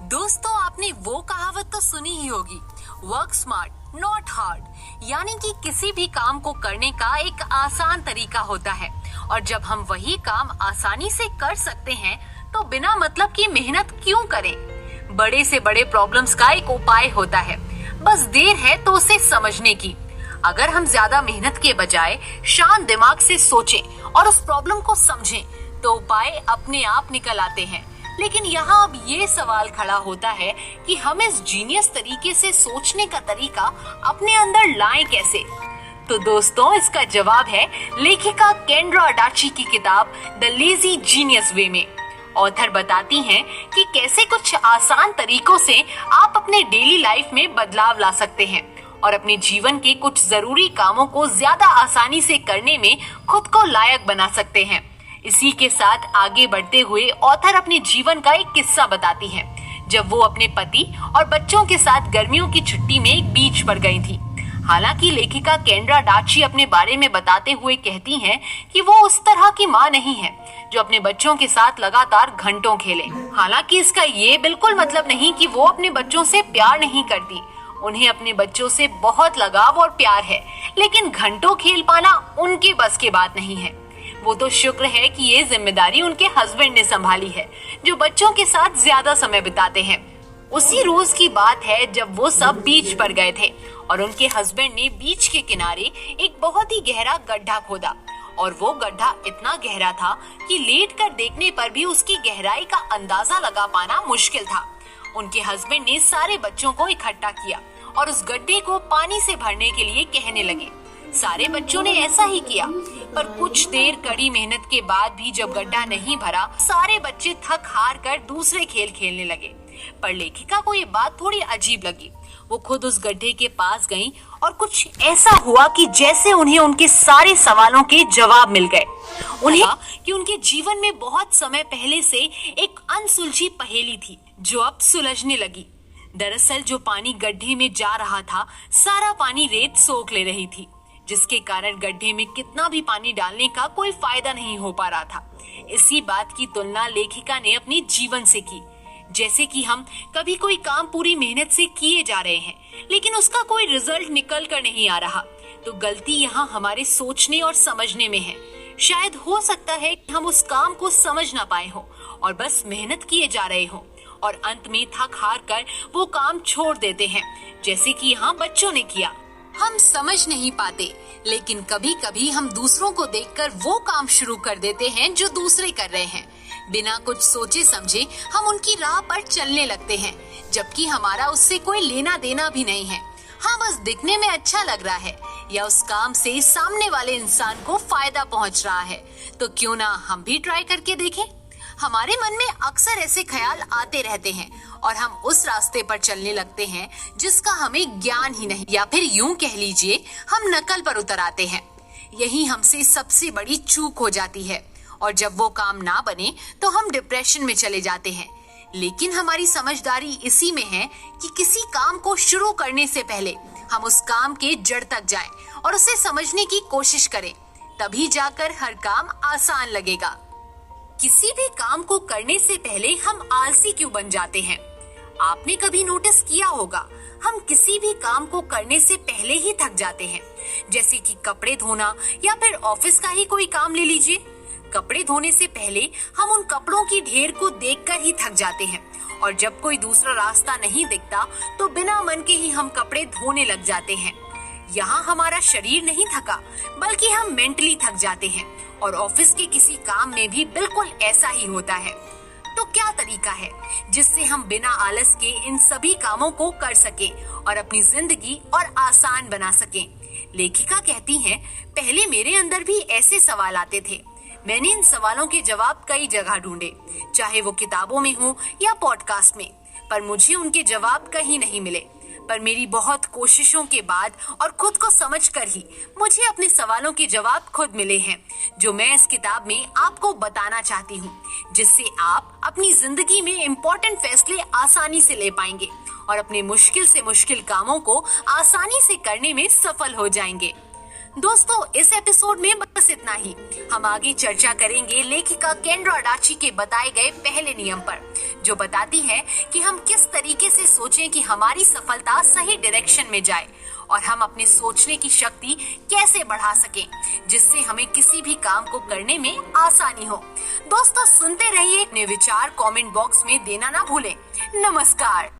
दोस्तों, आपने वो कहावत तो सुनी ही होगी, वर्क स्मार्ट नॉट हार्ड। यानी कि किसी भी काम को करने का एक आसान तरीका होता है और जब हम वही काम आसानी से कर सकते हैं तो बिना मतलब की मेहनत क्यों करें। बड़े से बड़े प्रॉब्लम्स का एक उपाय होता है, बस देर है तो उसे समझने की। अगर हम ज्यादा मेहनत के बजाय शांत दिमाग से सोचें और उस प्रॉब्लम को समझें तो उपाय अपने आप निकल आते हैं। लेकिन यहाँ अब ये सवाल खड़ा होता है कि हम इस जीनियस तरीके से सोचने का तरीका अपने अंदर लाएं कैसे। तो दोस्तों, इसका जवाब है लेखिका केंड्रा अडाची की किताब द लेजी जीनियस वे में। ऑथर बताती हैं कि कैसे कुछ आसान तरीकों से आप अपने डेली लाइफ में बदलाव ला सकते हैं और अपने जीवन के कुछ जरूरी कामों को ज्यादा आसानी से करने में खुद को लायक बना सकते हैं। इसी के साथ आगे बढ़ते हुए ऑथर अपने जीवन का एक किस्सा बताती है जब वो अपने पति और बच्चों के साथ गर्मियों की छुट्टी में एक बीच पर गई थी। हालांकि लेखिका केंड्रा अडाची अपने बारे में बताते हुए कहती हैं कि वो उस तरह की माँ नहीं है जो अपने बच्चों के साथ लगातार घंटों खेले। हालांकि इसका ये बिल्कुल मतलब नहीं कि वो अपने बच्चों से प्यार नहीं करती। उन्हें अपने बच्चों से बहुत लगाव और प्यार है, लेकिन घंटों खेल पाना उनके बस की बात नहीं है। वो तो शुक्र है कि ये जिम्मेदारी उनके हस्बैंड ने संभाली है, जो बच्चों के साथ ज्यादा समय बिताते हैं। उसी रोज की बात है जब वो सब बीच पर गए थे और उनके हस्बैंड ने बीच के किनारे एक बहुत ही गहरा गड्ढा खोदा और वो गड्ढा इतना गहरा था कि लेट कर देखने पर भी उसकी गहराई का अंदाजा लगा पाना मुश्किल था। उनके हस्बैंड ने सारे बच्चों को इकट्ठा किया और उस गड्ढे को पानी से भरने के लिए कहने लगे। सारे बच्चों ने ऐसा ही किया, पर कुछ देर कड़ी मेहनत के बाद भी जब गड्ढा नहीं भरा, सारे बच्चे थक हार कर दूसरे खेल खेलने लगे। पर लेखिका को ये बात थोड़ी अजीब लगी। वो खुद उस गड्ढे के पास गईं और कुछ ऐसा हुआ कि जैसे उन्हें उनके सारे सवालों के जवाब मिल गए। उन्हें कि उनके जीवन में बहुत समय पहले से एक अनसुलझी पहेली थी जो अब सुलझने लगी। दरअसल जो पानी गड्ढे में जा रहा था, सारा पानी रेत सोख ले रही थी, जिसके कारण गड्ढे में कितना भी पानी डालने का कोई फायदा नहीं हो पा रहा था। इसी बात की तुलना लेखिका ने अपने जीवन से की। जैसे कि हम कभी कोई काम पूरी मेहनत से किए जा रहे हैं, लेकिन उसका कोई रिजल्ट निकल कर नहीं आ रहा, तो गलती यहाँ हमारे सोचने और समझने में है। शायद हो सकता है कि हम उस काम को समझ ना पाए हो और बस मेहनत किए जा रहे हो और अंत में थक हार कर वो काम छोड़ देते हैं, जैसे कि यहाँ बच्चों ने किया। हम समझ नहीं पाते, लेकिन कभी कभी हम दूसरों को देखकर वो काम शुरू कर देते हैं जो दूसरे कर रहे हैं। बिना कुछ सोचे समझे हम उनकी राह पर चलने लगते हैं, जबकि हमारा उससे कोई लेना देना भी नहीं है। हाँ, बस दिखने में अच्छा लग रहा है या उस काम से सामने वाले इंसान को फायदा पहुंच रहा है, तो क्यों ना हम भी ट्राई करके देखें। हमारे मन में अक्सर ऐसे ख्याल आते रहते हैं और हम उस रास्ते पर चलने लगते हैं जिसका हमें ज्ञान ही नहीं, या फिर यूं कह लीजिए हम नकल पर उतर आते हैं। यही हमसे सबसे बड़ी चूक हो जाती है और जब वो काम ना बने तो हम डिप्रेशन में चले जाते हैं। लेकिन हमारी समझदारी इसी में है कि किसी काम को शुरू करने से पहले हम उस काम के जड़ तक जाएं और उसे समझने की कोशिश करें, तभी जाकर हर काम आसान लगेगा। किसी भी काम को करने से पहले हम आलसी क्यों बन जाते हैं? आपने कभी नोटिस किया होगा, हम किसी भी काम को करने से पहले ही थक जाते हैं। जैसे कि कपड़े धोना या फिर ऑफिस का ही कोई काम ले लीजिए। कपड़े धोने से पहले हम उन कपड़ों की ढेर को देखकर ही थक जाते हैं और जब कोई दूसरा रास्ता नहीं दिखता तो बिना मन के ही हम कपड़े धोने लग जाते हैं। यहाँ हमारा शरीर नहीं थका, बल्कि हम मेंटली थक जाते हैं और ऑफिस के किसी काम में भी बिल्कुल ऐसा ही होता है। तो क्या तरीका है जिससे हम बिना आलस के इन सभी कामों को कर सकें और अपनी जिंदगी और आसान बना सकें? लेखिका कहती हैं, पहले मेरे अंदर भी ऐसे सवाल आते थे। मैंने इन सवालों के जवाब कई जगह ढूंढे, चाहे वो किताबों में हो या पॉडकास्ट में, पर मुझे उनके जवाब कहीं नहीं मिले। पर मेरी बहुत कोशिशों के बाद और खुद को समझकर ही मुझे अपने सवालों के जवाब खुद मिले हैं, जो मैं इस किताब में आपको बताना चाहती हूँ, जिससे आप अपनी जिंदगी में इम्पोर्टेंट फैसले आसानी से ले पाएंगे और अपने मुश्किल से मुश्किल कामों को आसानी से करने में सफल हो जाएंगे। दोस्तों, इस एपिसोड में बस इतना ही। हम आगे चर्चा करेंगे लेखिका केंड्रा अडाची के बताए गए पहले नियम पर, जो बताती है कि हम किस तरीके से सोचें कि हमारी सफलता सही डायरेक्शन में जाए और हम अपने सोचने की शक्ति कैसे बढ़ा सकें, जिससे हमें किसी भी काम को करने में आसानी हो। दोस्तों, सुनते रहिए। अपने विचार कमेंट बॉक्स में देना ना भूलें। नमस्कार।